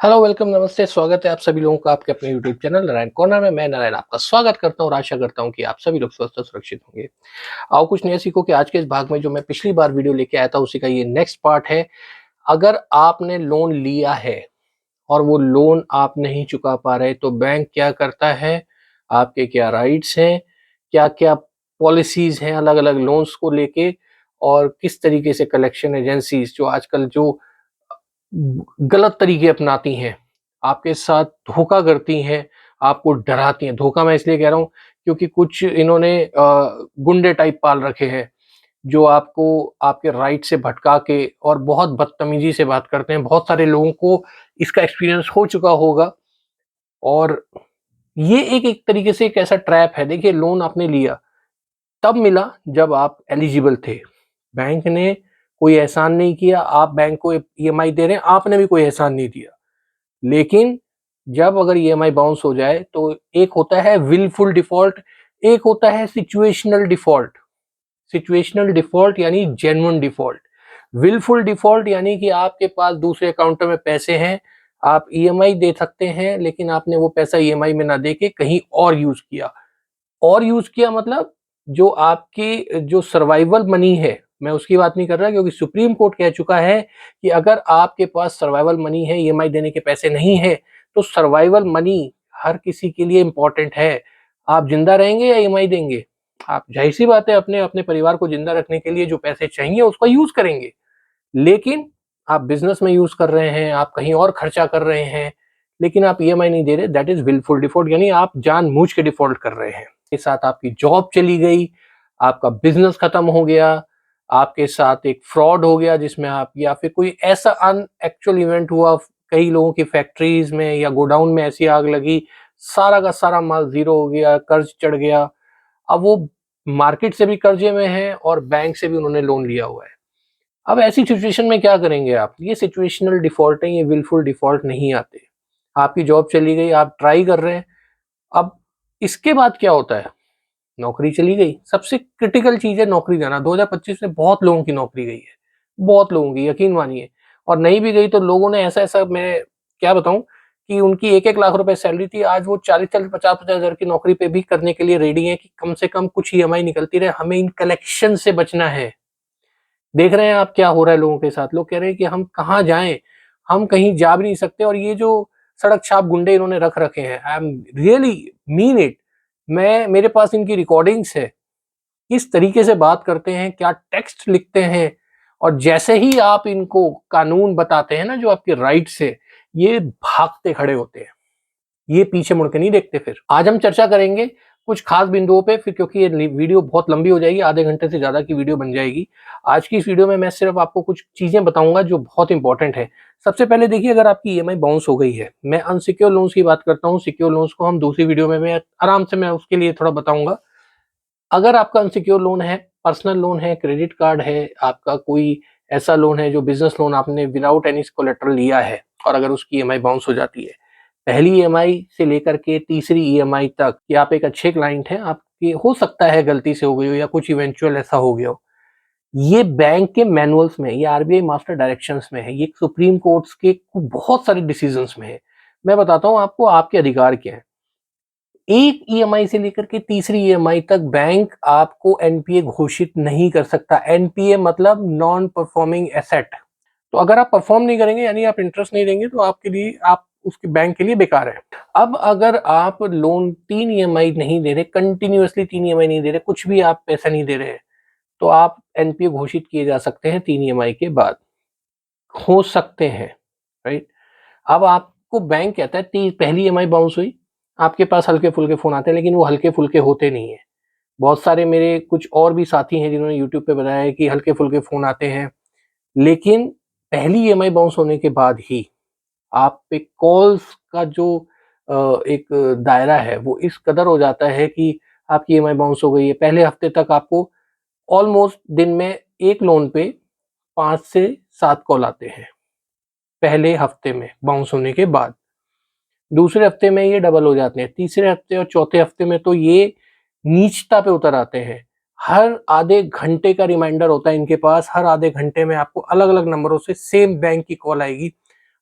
Hello, welcome, नमस्ते, स्वागत है आप सभी लोगों का आपके अपने यूट्यूब चैनल नारायण कॉर्नर में। मैं नारायण आपका स्वागत करता हूँ और आशा करता हूँ कि आप सभी लोग स्वस्थ और सुरक्षित होंगे। आओ कुछ नया सीखो कि आज के इस भाग में जो मैं पिछली बार वीडियो लेके आया था उसी का ये नेक्स्ट पार्ट है। अगर आपने लोन लिया है और वो लोन आप नहीं चुका पा रहे तो बैंक क्या करता है, आपके क्या राइट्स हैं, क्या-क्या पॉलिसीज हैं अलग-अलग लोन्स को लेके और किस तरीके से कलेक्शन एजेंसीज जो आजकल जो गलत तरीके अपनाती हैं, आपके साथ धोखा करती हैं, आपको डराती हैं। धोखा मैं इसलिए कह रहा हूँ क्योंकि कुछ इन्होंने गुंडे टाइप पाल रखे हैं, जो आपको आपके राइट से भटका के और बहुत बदतमीजी से बात करते हैं। बहुत सारे लोगों को इसका एक्सपीरियंस हो चुका होगा और ये एक एक तरीके से एक ऐसा ट्रैप है। देखिए, लोन आपने लिया, तब मिला जब आप एलिजिबल थे। बैंक ने कोई एहसान नहीं किया, आप बैंक को ईएमआई दे रहे हैं, आपने भी कोई एहसान नहीं दिया। लेकिन जब अगर ईएमआई बाउंस हो जाए तो एक होता है विलफुल डिफ़ॉल्ट, एक होता है सिचुएशनल डिफ़ॉल्ट। सिचुएशनल डिफ़ॉल्ट यानी जेन्युइन डिफ़ॉल्ट। विलफुल डिफ़ॉल्ट यानी कि आपके पास दूसरे अकाउंट में पैसे हैं, आप ईएमआई दे सकते हैं लेकिन आपने वो पैसा ईएमआई में ना देके कहीं और यूज़ किया। और यूज़ किया मतलब जो आपकी जो सर्वाइवल मनी है, मैं उसकी बात नहीं कर रहा क्योंकि सुप्रीम कोर्ट कह चुका है कि अगर आपके पास सर्वाइवल मनी है, ईएमआई देने के पैसे नहीं है, तो सर्वाइवल मनी हर किसी के लिए इम्पोर्टेंट है। आप ज़िंदा रहेंगे या ईएमआई देंगे? आप ज़ाहिर-सी बात है अपने अपने परिवार को ज़िंदा रखने के लिए जो पैसे चाहिए उसका यूज़ करेंगे। लेकिन आप बिज़नेस में यूज़ कर रहे हैं, आप कहीं और खर्चा कर रहे हैं, लेकिन आप ईएमआई नहीं दे रहे, दैट इज़ विलफुल डिफ़ॉल्ट यानी आप जानबूझ के डिफ़ॉल्ट कर रहे हैं। के साथ आपकी जॉब चली गई, आपका बिज़नेस खत्म हो गया, आपके साथ एक फ्रॉड हो गया जिसमें आप या फिर कोई ऐसा अनएक्चुअल इवेंट हुआ, कई लोगों की फैक्ट्रीज़ में या गोडाउन में ऐसी आग लगी, सारा का सारा माल ज़ीरो हो गया, कर्ज़ चढ़ गया। अब वो मार्केट से भी कर्ज़े में हैं और बैंक से भी उन्होंने लोन लिया हुआ है। अब ऐसी सिचुएशन में क्या करेंगे आप? ये सिचुएशनल डिफ़ॉल्ट है, ये विलफुल डिफ़ॉल्ट नहीं आते। आपकी जॉब चली गई, आप ट्राई कर रहे हैं, अब इसके बाद क्या होता है? नौकरी चली गई, सबसे क्रिटिकल चीज़ है नौकरी जाना। 2025 में बहुत लोगों की नौकरी गई है, बहुत लोगों की, यकीन मानिए। और नहीं भी गई तो लोगों ने ऐसा-ऐसा, मैं क्या बताऊँ कि उनकी 1-1 लाख रुपए सैलरी थी, आज वो 40-40, 50-50 हज़ार की नौकरी पे भी करने के लिए रेडी हैं कि कम से कम कुछ ईएमआई निकलती रहे, हमें इन कलेक्शन से बचना है। देख रहे हैं आप क्या हो रहा है लोगों के साथ, लोग कह रहे हैं कि हम कहाँ जाएँ? हम कहीं जा भी नहीं सकते और ये जो सड़क छाप गुंडे इन्होंने रख रखे हैं, I am really mean it. मेरे पास इनकी रिकॉर्डिंग्स है, किस तरीके से बात करते हैं, क्या टेक्स्ट लिखते हैं और जैसे ही आप इनको कानून बताते हैं ना जो आपके राइट्स है, ये भागते खड़े होते हैं। ये पीछे मुड़ के नहीं देखते फिर। आज हम चर्चा करेंगे कुछ खास बिंदुओं पे, फिर क्योंकि ये वीडियो बहुत लंबी हो जाएगी, आधे घंटे से ज़्यादा की वीडियो बन जाएगी। आज की इस वीडियो में मैं सिर्फ आपको कुछ चीज़ें बताऊँगा जो बहुत इंपॉर्टेंट है। सबसे पहले देखिए, अगर आपकी ईएमआई बाउंस हो गई है, मैं अनसिक्योर लोन्स की बात करता हूँ, सिक्योर लोन्स को हम दूसरी वीडियो में मैं आराम से मैं उसके लिए थोड़ा बताऊँगा। अगर आपका अनसिक्योर लोन है, पर्सनल लोन है, क्रेडिट कार्ड है, आपका कोई ऐसा लोन है जो बिज़नेस लोन आपने विदाउट एनी कोलेटरल लिया है और अगर उसकी ईएमआई बाउंस हो जाती है, पहली ईएमआई से लेकर के तीसरी ईएमआई तक, कि आप एक अच्छे क्लाइंट हैं, आपकी हो सकता है गलती से हो गई हो या कुछ इवेंचुअल ऐसा हो गया हो। ये बैंक के मैनुअल्स में, ये आरबीआई मास्टर डायरेक्शंस में है, ये सुप्रीम कोर्ट्स के बहुत सारे डिसीजंस में है। मैं बताता हूँ आपको आपके अधिकार क्या हैं। एक ईएमआई से लेकर के तीसरी ईएमआई तक बैंक आपको एनपीए घोषित नहीं कर सकता। एनपीए मतलब नॉन परफॉर्मिंग एसेट। तो अगर आप परफॉर्म नहीं करेंगे यानी आप इंटरेस्ट नहीं देंगे तो आपके लिए, आप उसके बैंक के लिए बेकार है। अब अगर आप लोन 3 ईएमआई नहीं दे रहे, कंटिन्यूअसली 3 ईएमआई नहीं दे रहे, कुछ भी आप पैसा नहीं दे रहे हैं, तो आप एनपीए घोषित किए जा सकते हैं 3 ईएमआई के बाद। हो सकते हैं, राइट? अब आपको बैंक कहता है पहली ईएमआई बाउंस हुई, आपके पास हल्के-फुल्के फ़ोन आते हैं, लेकिन वो हल्के-फुल्के होते नहीं हैं। बहुत सारे मेरे कुछ और भी साथी हैं जिन्होंने यूट्यूब पे बताया है कि हल्के-फुल्के फ़ोन आते हैं, लेकिन पहली ईएमआई बाउंस होने के बाद ही आप पे कॉल्स का जो एक दायरा है वो इस कदर हो जाता है कि आपकी ईएमआई बाउंस हो गई है। पहले हफ्ते तक आपको ऑलमोस्ट दिन में एक लोन पे 5 से 7 कॉल आते हैं, पहले हफ्ते में बाउंस होने के बाद। दूसरे हफ्ते में ये डबल हो जाते हैं, तीसरे हफ्ते और चौथे हफ्ते में तो ये नीचता पे उतर आते हैं। हर आधे घंटे का रिमाइंडर होता है इनके पास, हर आधे घंटे में आपको अलग-अलग नंबरों से सेम बैंक की कॉल आएगी।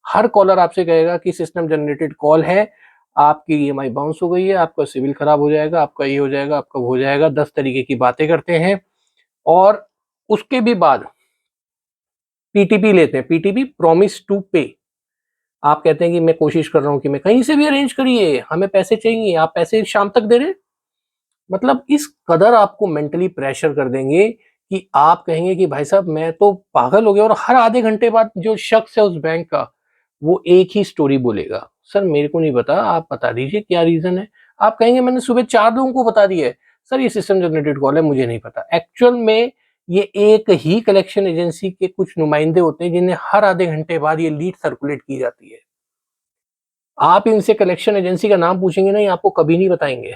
हर कॉलर आपसे कहेगा कि सिस्टम जनरेटेड कॉल है, आपकी ईएमआई बाउंस हो गई है, आपका सिविल खराब हो जाएगा, आपका ये हो जाएगा, आपका वो हो जाएगा, 10 तरीके की बातें करते हैं। और उसके भी बाद पीटीपी लेते हैं, पीटीपी प्रॉमिस टू पे। आप कहते हैं कि मैं कोशिश कर रहा हूं कि मैं कहीं से भी अरेंज करिए, हमें पैसे चाहिए, आप पैसे शाम तक दे रहे हैं। मतलब इस कदर आपको मेंटली प्रेशर कर देंगे कि आप कहेंगे कि भाई साहब मैं तो पागल हो गया। और हर आधे घंटे बाद जो शख्स है उस बैंक का, वो एक ही स्टोरी बोलेगा, सर मेरे को नहीं पता, आप बता दीजिए क्या रीजन है। आप कहेंगे मैंने सुबह 4 लोगों को बता दिया है, सर ये सिस्टम जनरेटेड कॉल है, मुझे नहीं पता। एक्चुअल में ये एक ही कलेक्शन एजेंसी के कुछ नुमाइंदे होते हैं जिन्हें हर आधे घंटे बाद ये लीड सर्कुलेट की जाती है। आप इनसे कलेक्शन एजेंसी का नाम पूछेंगे ना, ये आपको कभी नहीं बताएंगे,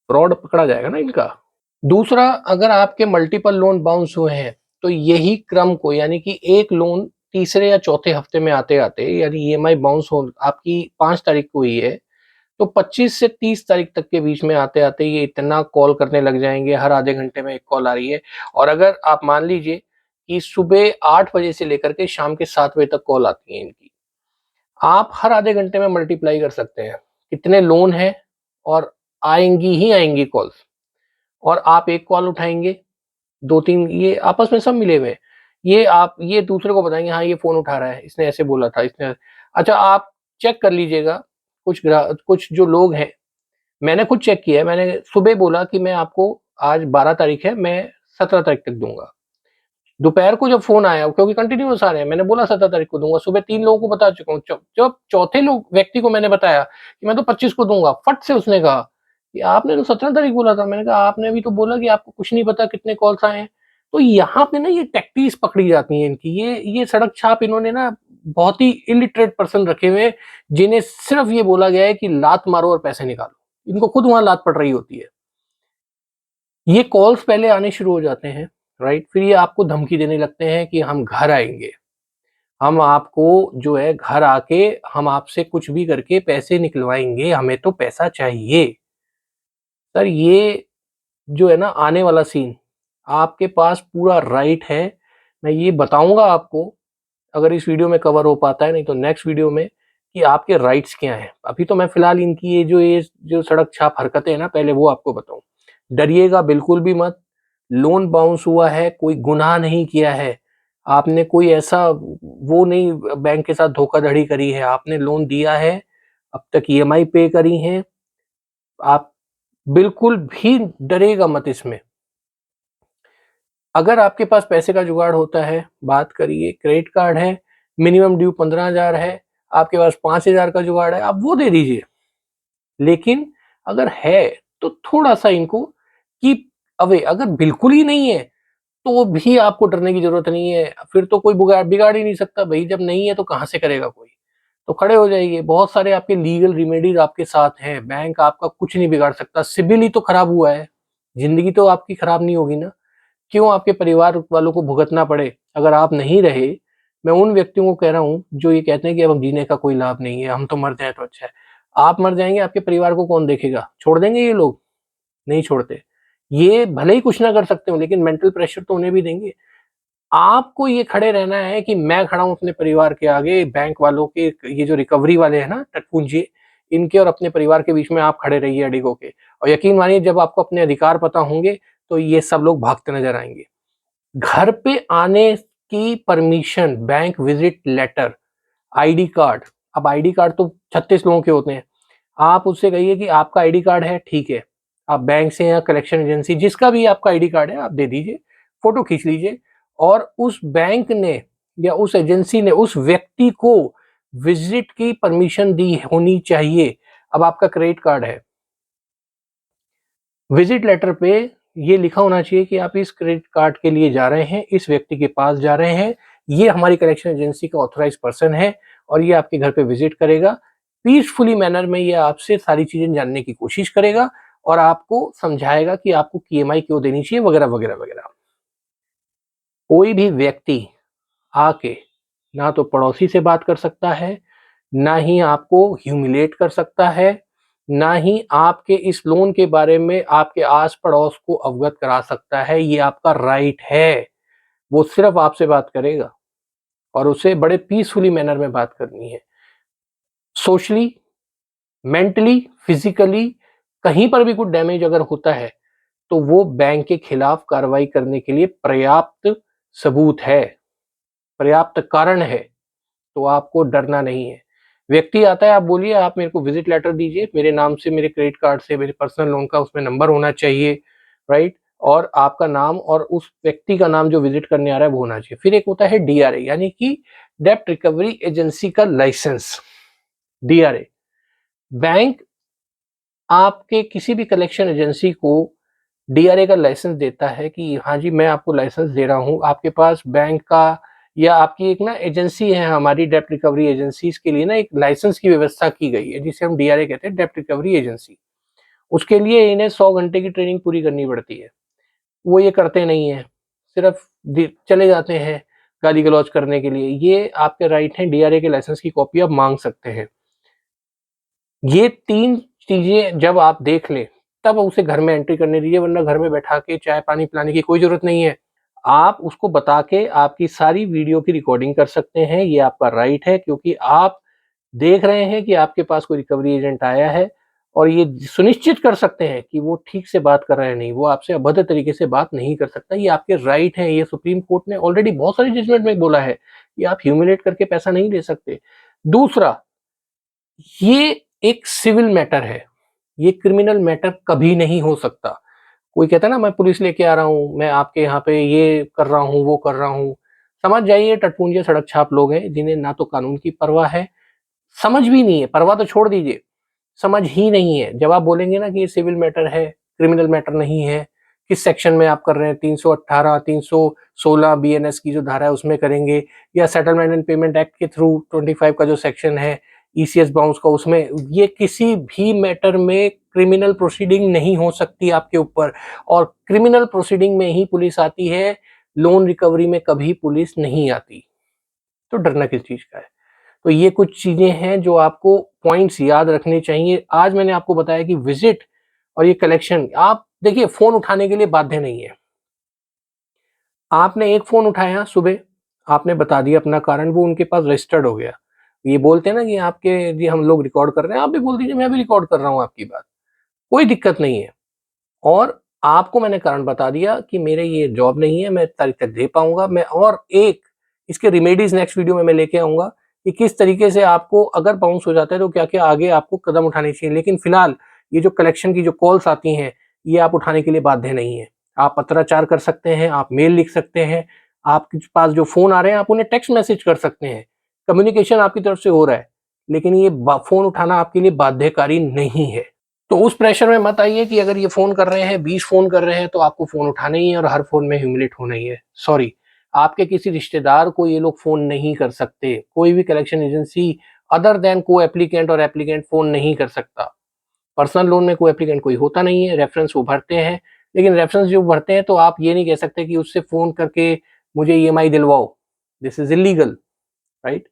फ्रॉड पकड़ा जाएगा ना इनका। दूसरा, अगर आपके मल्टीपल लोन बाउंस हुए हैं तो यही क्रम को, यानी कि एक लोन तीसरे या चौथे हफ्ते में आते आते, यानी ईएमआई बाउंस हो आपकी 5 तारीख को हुई है, तो 25 से 30 तारीख तक के बीच में आते आते ये इतना कॉल करने लग जाएंगे, हर आधे घंटे में एक कॉल आ रही है। और अगर आप मान लीजिए कि सुबह 8 बजे से लेकर के शाम के 7 बजे तक कॉल आती है इनकी, आप हर आधे घंटे में मल्टीप्लाई कर सकते हैं कितने लोन है, और आएंगी ही आएंगी कॉल्स। और आप एक कॉल उठाएंगे, 2-3 ये आपस में सब मिले हुए हैं। ये आप ये दूसरे को बताएँगे, हाँ, ये फ़ोन उठा रहा है, इसने ऐसे बोला था, इसने। अच्छा, आप चेक कर लीजिएगा, कुछ जो लोग हैं, मैंने खुद चेक किया है, मैंने सुबह बोला कि मैं आपको आज 12 तारीख है, मैं 17 तारीख तक दूँगा। दोपहर को जब फ़ोन आया, क्योंकि कंटिन्यूअस आ रहे हैं, मैंने बोला 17 तारीख को दूँगा, सुबह 3 लोगों को बता चुका हूँ। जब चौथे लोग व्यक्ति को मैंने बताया कि मैं तो 25 को दूँगा, फट से उसने कहा कि आपने तो 17 तारीख बोला था। मैंने कहा आपने भी तो बोला कि आपको कुछ नहीं पता कितने कॉल्स आए हैं। तो यहाँ पे ना ये टैक्टिक्स पकड़ी जाती हैं इनकी। ये सड़क छाप इन्होंने ना बहुत ही इलिटरेट पर्सन रखे हुए हैं, जिन्हें सिर्फ़ ये बोला गया है कि लात मारो और पैसे निकालो। इनको खुद वहाँ लात पड़ रही होती है। ये कॉल्स पहले आने शुरू हो जाते हैं, राइट? फिर ये आपको धमकी देने लगते हैं कि हम घर आएँगे। हम आपको जो है घर आके हम आपसे कुछ भी करके पैसे निकलवाएँगे, हमें तो पैसा चाहिए। सर ये जो है ना आने वाला सीन, आपके पास पूरा राइट है। मैं ये बताऊँगा आपको, अगर इस वीडियो में कवर हो पाता है, नहीं तो नेक्स्ट वीडियो में, कि आपके राइट्स क्या हैं। अभी तो मैं फिलहाल इनकी ये जो सड़क छाप हरकतें हैं ना, पहले वो आपको बताऊँ। डरिएगा बिल्कुल भी मत। लोन बाउंस हुआ है, कोई गुनाह नहीं किया है। आपने कोई ऐसा वो नहीं बैंक के साथ धोखाधड़ी करी है, आपने लोन दिया है, अब तक ईएमआई पे करी हैं। आप बिल्कुल भी डरिएगा मत इसमें। अगर आपके पास पैसे का जुगाड़ होता है, बात करिए। क्रेडिट कार्ड है, मिनिमम ड्यू 15,000 है, आपके पास 5,000 का जुगाड़ है, आप वो दे दीजिए। लेकिन अगर है तो थोड़ा-सा इनको कीप अवे। अगर बिल्कुल ही नहीं है, तो भी आपको डरने की ज़रूरत नहीं है। फिर तो कोई बिगाड़ बिगाड़ ही नहीं सकता भई, जब नहीं है तो कहाँ से करेगा कोई? तो खड़े हो जाइए। बहुत सारे आपके लीगल रेमेडीज़ आपके साथ हैं, बैंक आपका कुछ नहीं बिगाड़ सकता। सिबिल ही तो खराब हुआ है, ज़िंदगी तो आपकी खराब नहीं होगी ना। क्यों आपके परिवार वालों को भुगतना पड़े? अगर आप नहीं रहे, मैं उन व्यक्तियों को कह रहा हूँ जो ये कहते हैं कि अब जीने का कोई लाभ नहीं है, हम तो मर जाएँ तो अच्छा है। आप मर जाएँगे, आपके परिवार को कौन देखेगा? छोड़ देंगे ये लोग? नहीं छोड़ते। ये भले ही कुछ ना कर सकते हो, लेकिन मेंटल प्रेशर तो उन्हें भी देंगे। आपको ये खड़े रहना है कि मैं खड़ा हूँ अपने परिवार के आगे, बैंक वालों के, ये जो रिकवरी वाले हैं ना टटपुंजिए, इनके और अपने परिवार के बीच में आप खड़े रहिए अडिग होके। और यकीन मानिए, जब आपको अपने अधिकार पता होंगे, तो ये सब लोग भागते नज़र आएँगे। घर पे आने की permission, bank visit letter, ID card. अब आईडी कार्ड तो 36 लोगों के होते हैं। आप उससे कहिए कि आपका आईडी कार्ड है, ठीक है। आप बैंक से या कलेक्शन एजेंसी, जिसका भी आपका आईडी कार्ड है, आप दे दीजिए, फ़ोटो खींच लीजिए। और उस बैंक ने या उस एजेंसी ने उस व्यक्ति को विज़िट की परमिशन दी होनी चाहिए। अब आपका क्रेडिट कार्ड है, विज़िट लेटर पे ये लिखा होना चाहिए कि आप इस क्रेडिट कार्ड के लिए जा रहे हैं, इस व्यक्ति के पास जा रहे हैं, ये हमारी कलेक्शन एजेंसी का ऑथराइज़्ड पर्सन है और ये आपके घर पे विज़िट करेगा। पीसफुली मैनर में ये आपसे सारी चीज़ें जानने की कोशिश करेगा और आपको समझाएगा कि आपको ईएमआई क्यों देनी चाहिए, वगैरह, वगैरह, वगैरह। कोई भी व्यक्ति आके ना तो पड़ोसी से बात कर सकता है, ना ही आपको ह्यूमिलिएट कर सकता है, ना ही आपके इस लोन के बारे में आपके आस-पड़ोस को अवगत करा सकता है। ये आपका राइट है। वो सिर्फ़ आपसे बात करेगा और उसे बड़े पीसफुली मैनर में बात करनी है। सोशली, मेंटली, फिजिकली कहीं पर भी कुछ डैमेज अगर होता है तो वो बैंक के खिलाफ कार्रवाई करने के लिए पर्याप्त सबूत है, पर्याप्त कारण है, तो आपको डरना नहीं है। व्यक्ति आता है, आप बोलिए आप मेरे को विजिट लेटर दीजिए, मेरे नाम से, मेरे क्रेडिट कार्ड से, मेरे पर्सनल लोन का उसमें नंबर होना चाहिए, राइट? और आपका नाम और उस व्यक्ति का नाम जो विजिट करने आ रहा है वो होना चाहिए। फिर एक होता है डीआरए, यानी कि डेप्ट रिकवरी एजेंसी का लाइसेंस। डीआरए, बैंक आपके किसी भी कलेक्शन एजेंसी को डीआरए का लाइसेंस देता है कि हाँ जी, मैं आपको लाइसेंस दे रहा हूँ, आपके पास बैंक का या आपकी एक ना एजेंसी है, हमारी डेप्ट रिकवरी एजेंसीज के लिए ना एक लाइसेंस की व्यवस्था की गई है जिसे हम डीआरए कहते हैं, डेप्ट रिकवरी एजेंसी। उसके लिए इन्हें 100 घंटे की ट्रेनिंग पूरी करनी पड़ती है। वो ये करते नहीं है, सिर्फ चले जाते हैं गाली गलौज करने के लिए। ये आपके राइट हैं, डीआरए के लाइसेंस की कॉपी आप मांग सकते हैं। ये 3 चीजें जब आप देख लें तब उसे घर में एंट्री करने दीजिए, वरना घर में बैठा के चाय पानी पिलाने की कोई जरूरत नहीं है। आप उसको बता के आपकी सारी वीडियो की रिकॉर्डिंग कर सकते हैं, ये आपका राइट है, क्योंकि आप देख रहे हैं कि आपके पास कोई रिकवरी एजेंट आया है और ये सुनिश्चित कर सकते हैं कि वो ठीक से बात कर रहे हैं, नहीं वो आपसे अभद्र तरीके से बात नहीं कर सकता। ये आपके राइट हैं, ये सुप्रीम कोर्ट ने ऑलरेडी बहुत सारी जजमेंट में बोला है कि आप ह्यूमिलेट करके पैसा नहीं ले सकते। दूसरा, ये एक सिविल मैटर है, ये क्रिमिनल मैटर कभी नहीं हो सकता। कोई कहता है ना मैं पुलिस लेके आ रहा हूँ, मैं आपके यहाँ पे ये कर रहा हूँ, वो कर रहा हूँ। समझ जाइए टटपूंजे सड़क छाप लोग हैं जिन्हें ना तो कानून की परवाह है, समझ भी नहीं है, परवाह तो छोड़ दीजिए, समझ ही नहीं है। जब आप बोलेंगे ना कि ये सिविल मैटर है, क्रिमिनल मैटर नहीं है, किस सेक्शन में आप कर रहे हैं, 318, 316 बीएनएस की जो धारा है उसमें करेंगे, या सेटलमेंट एंड पेमेंट एक्ट के थ्रू 25 का जो सेक्शन है ईसीएस बाउंस का, उसमें, ये किसी भी मैटर में क्रिमिनल प्रोसीडिंग नहीं हो सकती आपके ऊपर। और क्रिमिनल प्रोसीडिंग में ही पुलिस आती है, लोन रिकवरी में कभी पुलिस नहीं आती। तो डरना किस चीज का है? तो ये कुछ चीजें हैं जो आपको पॉइंट्स याद रखने चाहिए। आज मैंने आपको बताया कि विजिट और ये कलेक्शन, आप देखिए फोन उठाने के लिए बाध्य नहीं है। आपने एक फोन उठाया सुबह, आपने बता दिया अपना कारण, वो उनके पास रजिस्टर्ड हो गया। ये बोलते हैं ना कि आपके ये हम लोग रिकॉर्ड कर रहे हैं, आप भी बोल दीजिए मैं भी रिकॉर्ड कर रहा हूँ आपकी बात, कोई दिक्कत नहीं है। और आपको मैंने कारण बता दिया कि मेरे ये जॉब नहीं है, मैं तारीख तक दे पाऊंगा मैं, और एक इसके रिमेडीज नेक्स्ट वीडियो में मैं लेके आऊंगा कि किस तरीके से आपको अगर बाउंस हो जाता है तो क्या क्या आगे आपको कदम उठाने चाहिए। लेकिन फिलहाल ये जो कलेक्शन की जो कॉल्स आती हैं ये आप उठाने के लिए बाध्य नहीं है। आप पत्राचार कर सकते हैं, आप मेल लिख सकते हैं, आपके पास जो फोन आ रहे हैं आप उन्हें टेक्स्ट मैसेज कर सकते हैं, कम्युनिकेशन आपकी तरफ से हो रहा है, लेकिन ये फोन उठाना आपके लिए बाध्यकारी नहीं है। तो उस प्रेशर में मत आइए कि अगर ये फ़ोन कर रहे हैं, 20 फ़ोन कर रहे हैं, तो आपको फ़ोन उठाना ही है और हर फ़ोन में ह्यूमिलेट होना ही है। सॉरी, आपके किसी रिश्तेदार को ये लोग फ़ोन नहीं कर सकते। कोई भी कलेक्शन एजेंसी अदर दैन को-एप्लीकेंट और एप्लीकेंट फ़ोन नहीं कर सकता। पर्सनल लोन में को-एप्लीकेंट कोई होता नहीं है, रेफ़रेंस वो भरते हैं, लेकिन रेफ़रेंस जो भरते हैं तो आप ये नहीं कह सकते कि उससे फ़ोन करके मुझे ईएमआई दिलवाओ। This is illegal, right?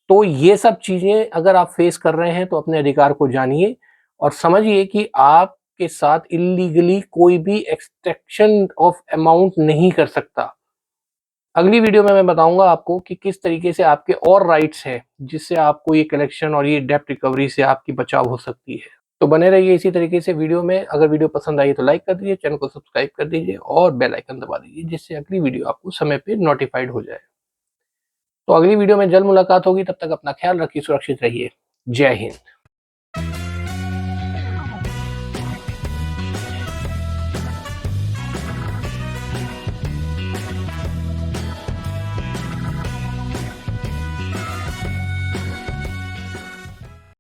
तो ये सब चीजें अगर आप फेस कर रहे हैं तो अपने अधिकार को जानिए और समझिए कि आपके साथ इलीगली कोई भी एक्सट्रैक्शन ऑफ अमाउंट नहीं कर सकता। अगली वीडियो में मैं बताऊंगा आपको कि किस तरीके से आपके और राइट्स हैं जिससे आपको ये कलेक्शन और ये डेप्ट रिकवरी से आपकी बचाव हो सकती है। तो बने रहिए इसी तरीके से वीडियो में। अगर वीडियो पसंद आई तो लाइक कर दीजिए, चैनल को सब्सक्राइब कर दीजिए और बेल आइकन दबा दीजिए जिससे अगली वीडियो आपको समय पे नोटिफाइड हो जाए। तो अगली वीडियो में जल्द मुलाकात होगी, तब तक अपना ख्याल रखिए, सुरक्षित रहिए। जय हिंद।